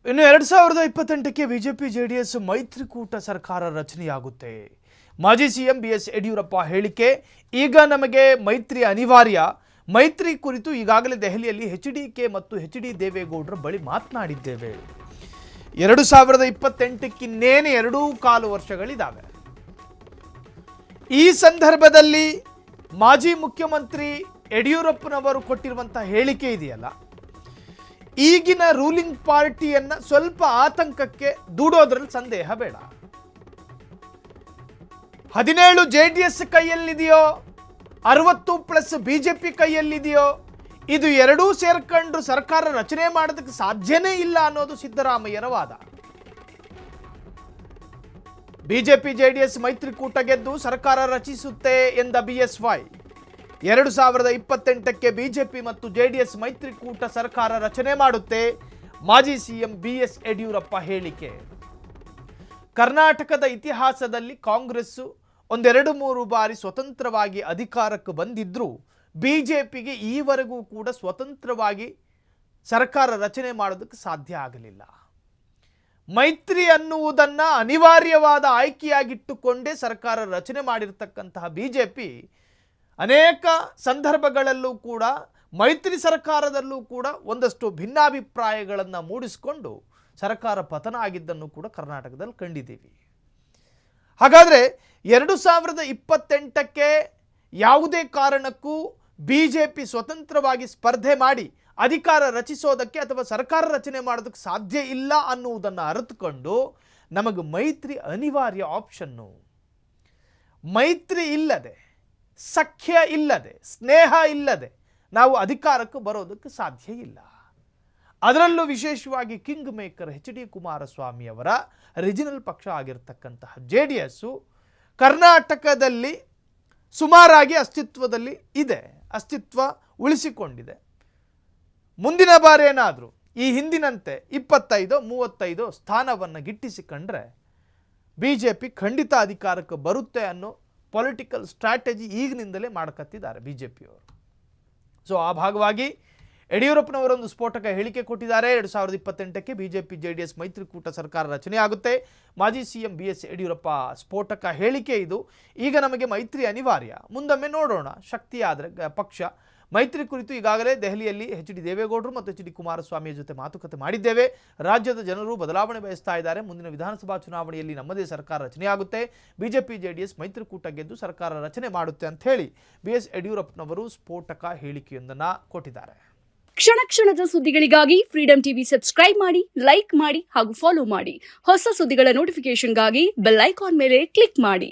ಇನ್ನು 2028ಕ್ಕೆ BJP JDS ಮೈತ್ರಿಕೂಟ ಸರ್ಕಾರ ರಚನೆಯಾಗುತ್ತೆ. ಮಾಜಿ ಸಿಎಂ ಬಿಎಸ್ ಯಡಿಯೂರಪ್ಪ ಹೇಳಿಕೆ, ಈಗ ನಮಗೆ ಮೈತ್ರಿ ಅನಿವಾರ್ಯ. ಮೈತ್ರಿ ಕುರಿತು ಈಗಾಗಲೇ ದೆಹಲಿಯಲ್ಲಿ ಎಚ್ಡಿಕೆ ಮತ್ತು ಎಚ್ಡಿ ದೇವೇಗೌಡರ ಬಳಿ ಮಾತನಾಡಿದ್ದೇವೆ. 2028ಕ್ಕೆ ಇನ್ನೇನು 2.25 ವರ್ಷಗಳಿದ್ದಾವೆ. ಈ ಸಂದರ್ಭದಲ್ಲಿ ಮಾಜಿ ಮುಖ್ಯಮಂತ್ರಿ ಯಡಿಯೂರಪ್ಪನವರು ಕೊಟ್ಟಿರುವಂತಹ ಹೇಳಿಕೆ ಇದೆಯಲ್ಲ, ಈಗಿನ ರೂಲಿಂಗ್ ಪಾರ್ಟಿಯನ್ನ ಸ್ವಲ್ಪ ಆತಂಕಕ್ಕೆ ದೂಡೋದ್ರಲ್ಲಿ ಸಂದೇಹ ಬೇಡ. 17 ಜೆಡಿಎಸ್ ಕೈಯಲ್ಲಿದೆಯೋ, 60+ ಬಿಜೆಪಿ ಕೈಯಲ್ಲಿದೆಯೋ, ಇದು ಎರಡೂ ಸೇರ್ಕೊಂಡು ಸರ್ಕಾರ ರಚನೆ ಮಾಡೋದಕ್ಕೆ ಸಾಧ್ಯನೇ ಇಲ್ಲ ಅನ್ನೋದು ಸಿದ್ದರಾಮಯ್ಯರ ವಾದ. ಬಿಜೆಪಿ ಜೆಡಿಎಸ್ ಮೈತ್ರಿಕೂಟ ಗೆದ್ದು ಸರ್ಕಾರ ರಚಿಸುತ್ತೆ ಎಂದ ಬಿಎಸ್ವೈ, 2028ಕ್ಕೆ ಬಿಜೆಪಿ ಮತ್ತು ಜೆಡಿಎಸ್ ಮೈತ್ರಿಕೂಟ ಸರ್ಕಾರ ರಚನೆ ಮಾಡುತ್ತೆ. ಮಾಜಿ ಸಿಎಂ ಬಿಎಸ್ ಯಡಿಯೂರಪ್ಪ ಹೇಳಿಕೆ. ಕರ್ನಾಟಕದ ಇತಿಹಾಸದಲ್ಲಿ ಕಾಂಗ್ರೆಸ್ 1-2-3 ಬಾರಿ ಸ್ವತಂತ್ರವಾಗಿ ಅಧಿಕಾರಕ್ಕೆ ಬಂದಿದ್ರೂ ಬಿಜೆಪಿಗೆ ಈವರೆಗೂ ಕೂಡ ಸ್ವತಂತ್ರವಾಗಿ ಸರ್ಕಾರ ರಚನೆ ಮಾಡೋದಕ್ಕೆ ಸಾಧ್ಯ ಆಗಲಿಲ್ಲ. ಮೈತ್ರಿ ಅನ್ನುವುದನ್ನು ಅನಿವಾರ್ಯವಾದ ಆಯ್ಕೆಯಾಗಿಟ್ಟುಕೊಂಡೇ ಸರ್ಕಾರ ರಚನೆ ಮಾಡಿರ್ತಕ್ಕಂತಹ ಬಿಜೆಪಿ ಅನೇಕ ಸಂದರ್ಭಗಳಲ್ಲೂ ಕೂಡ ಮೈತ್ರಿ ಸರ್ಕಾರದಲ್ಲೂ ಕೂಡ ಒಂದಷ್ಟು ಭಿನ್ನಾಭಿಪ್ರಾಯಗಳನ್ನು ಮೂಡಿಸಿಕೊಂಡು ಸರ್ಕಾರ ಪತನ ಆಗಿದ್ದನ್ನು ಕೂಡ ಕರ್ನಾಟಕದಲ್ಲಿ ಕಂಡಿದ್ದೀವಿ. ಹಾಗಾದರೆ 2028ಕ್ಕೆ ಯಾವುದೇ ಕಾರಣಕ್ಕೂ ಬಿಜೆಪಿ ಸ್ವತಂತ್ರವಾಗಿ ಸ್ಪರ್ಧೆ ಮಾಡಿ ಅಧಿಕಾರ ರಚಿಸೋದಕ್ಕೆ ಅಥವಾ ಸರ್ಕಾರ ರಚನೆ ಮಾಡೋದಕ್ಕೆ ಸಾಧ್ಯ ಇಲ್ಲ ಅನ್ನುವುದನ್ನು ಅರಿತುಕೊಂಡು ನಮಗೆ ಮೈತ್ರಿ ಅನಿವಾರ್ಯ ಆಪ್ಷನ್ನು. ಮೈತ್ರಿ ಇಲ್ಲದೆ, ಸಖ್ಯ ಇಲ್ಲದೆ, ಸ್ನೇಹ ಇಲ್ಲದೆ ನಾವು ಅಧಿಕಾರಕ್ಕೆ ಬರೋದಕ್ಕೆ ಸಾಧ್ಯ ಇಲ್ಲ. ಅದರಲ್ಲೂ ವಿಶೇಷವಾಗಿ ಕಿಂಗ್ ಮೇಕರ್ ಎಚ್.ಡಿ. ಕುಮಾರಸ್ವಾಮಿ ಅವರ ರಿಜಿನಲ್ ಪಕ್ಷ ಆಗಿರತಕ್ಕಂತಹ ಜೆಡಿಎಸ್ಸು ಕರ್ನಾಟಕದಲ್ಲಿ ಸುಮಾರಾಗಿ ಅಸ್ತಿತ್ವದಲ್ಲಿ ಇದೆ, ಅಸ್ತಿತ್ವ ಉಳಿಸಿಕೊಂಡಿದೆ. ಮುಂದಿನ ಬಾರಿ ಏನಾದರೂ ಈ ಹಿಂದಿನಂತೆ 25-35 ಸ್ಥಾನವನ್ನು ಗಿಟ್ಟಿಸಿಕೊಂಡ್ರೆ ಬಿಜೆಪಿ ಖಂಡಿತ ಅಧಿಕಾರಕ್ಕೆ ಬರುತ್ತೆ ಅನ್ನೋ ಪೊಲಿಟಿಕಲ್ ಸ್ಟ್ರಾಟಜಿ ಈಗಿನಿಂದಲೇ ಮಾಡ್ಕತ್ತಿದ್ದಾರೆ ಬಿಜೆಪಿಯವರು. ಸೊ ಆ ಭಾಗವಾಗಿ ಯಡಿಯೂರಪ್ಪನವರೊಂದು ಸ್ಫೋಟಕ ಹೇಳಿಕೆ ಕೊಟ್ಟಿದ್ದಾರೆ. 2028ಕ್ಕೆ ಬಿಜೆಪಿ ಜೆಡಿಎಸ್ ಮೈತ್ರಿಕೂಟ ಸರ್ಕಾರ ರಚನೆಯಾಗುತ್ತೆ. ಮಾಜಿ ಸಿಎಂ ಬಿಎಸ್ ಯಡಿಯೂರಪ್ಪ ಸ್ಫೋಟಕ ಹೇಳಿಕೆ ಇದು. ಈಗ ನಮಗೆ ಮೈತ್ರಿ ಅನಿವಾರ್ಯ, ಮುಂದೊಮ್ಮೆ ನೋಡೋಣ, ಶಕ್ತಿಯಾದರೆ ಪಕ್ಷ. ಮೈತ್ರಿ ಕುರಿತು ಈಗಾಗಲೇ ದೆಹಲಿಯಲ್ಲಿ ಎಚ್.ಡಿ. ದೇವೇಗೌಡರು ಮತ್ತು ಎಚ್.ಡಿ. ಕುಮಾರಸ್ವಾಮಿಯ ಜೊತೆ ಮಾತುಕತೆ ಮಾಡಿದ್ದೇವೆ. ರಾಜ್ಯದ ಜನರು ಬದಲಾವಣೆ ಬಯಸ್ತಾ ಇದ್ದಾರೆ. ಮುಂದಿನ ವಿಧಾನಸಭಾ ಚುನಾವಣೆಯಲ್ಲಿ ನಮ್ಮದೇ ಸರ್ಕಾರ ರಚನೆಯಾಗುತ್ತೆ. ಬಿಜೆಪಿ ಜೆಡಿಎಸ್ ಮೈತ್ರಿಕೂಟ ಗೆದ್ದು ಸರ್ಕಾರ ರಚನೆ ಮಾಡುತ್ತೆ ಅಂತ ಹೇಳಿ ಬಿಎಸ್ ಯಡಿಯೂರಪ್ಪನವರು ಸ್ಫೋಟಕ ಹೇಳಿಕೆಯೊಂದನ್ನು ಕೊಟ್ಟಿದ್ದಾರೆ. ಕ್ಷಣ ಕ್ಷಣದ ಸುದ್ದಿಗಳಿಗಾಗಿ ಫ್ರೀಡಂ ಟಿವಿ ಸಬ್ಸ್ಕ್ರೈಬ್ ಮಾಡಿ, ಲೈಕ್ ಮಾಡಿ ಹಾಗೂ ಫಾಲೋ ಮಾಡಿ. ಹೊಸ ಸುದ್ದಿಗಳ ನೋಟಿಫಿಕೇಶನ್ಗಾಗಿ ಬೆಲ್ ಐಕಾನ್ ಮೇಲೆ ಕ್ಲಿಕ್ ಮಾಡಿ.